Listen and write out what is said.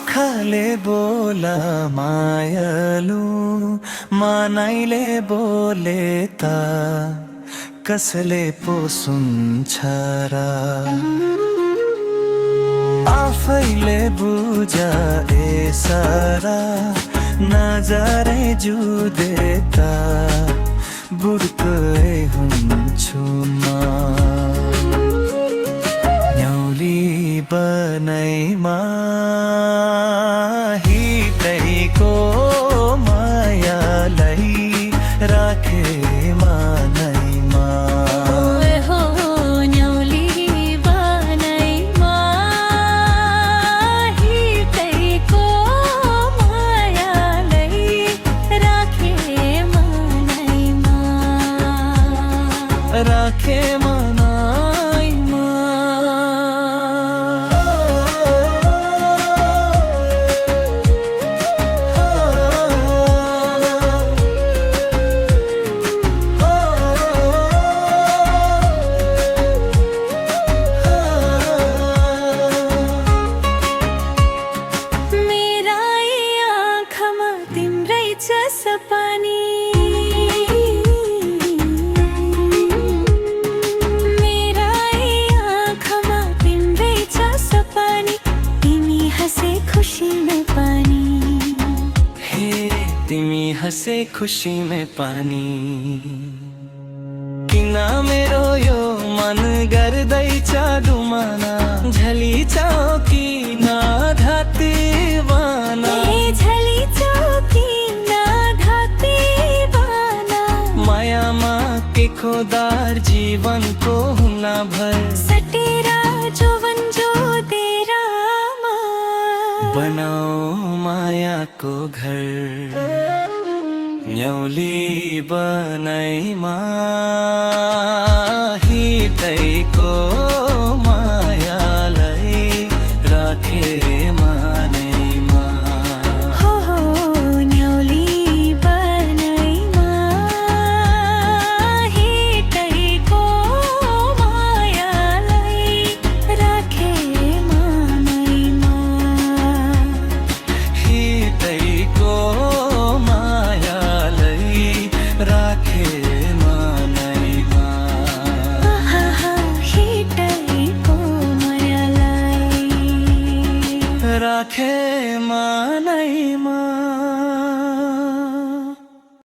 आँखाले बोला मायालु मनाइले बोले त कसले पो सुन्छ र आफैले बुझा ए सारा नजरै जुदे त बुर्कै हुन्छु म न्याउली बनैमा हितैको मायालाई राखे मनैमा हो न्याउली बनैमा हितैको मायालाई राखे मनैमा राखे मनैमा सपनी मेरा आँखामा तिम्रै छ सपनी तिमी हँसे खुसी में पानी हे तिमी हँसे खुसी में पानी किन मेरो यो मन गर्दैछ डुमाना झली चौकी न धाती बाना झली चौकी के खोदार जीवन को हुना भर सटेरा जोवन जो तेरा बनाओ माया को घर न्याउली बनैमा हितैको मायालाई राखे मनैमा राखे मनैमा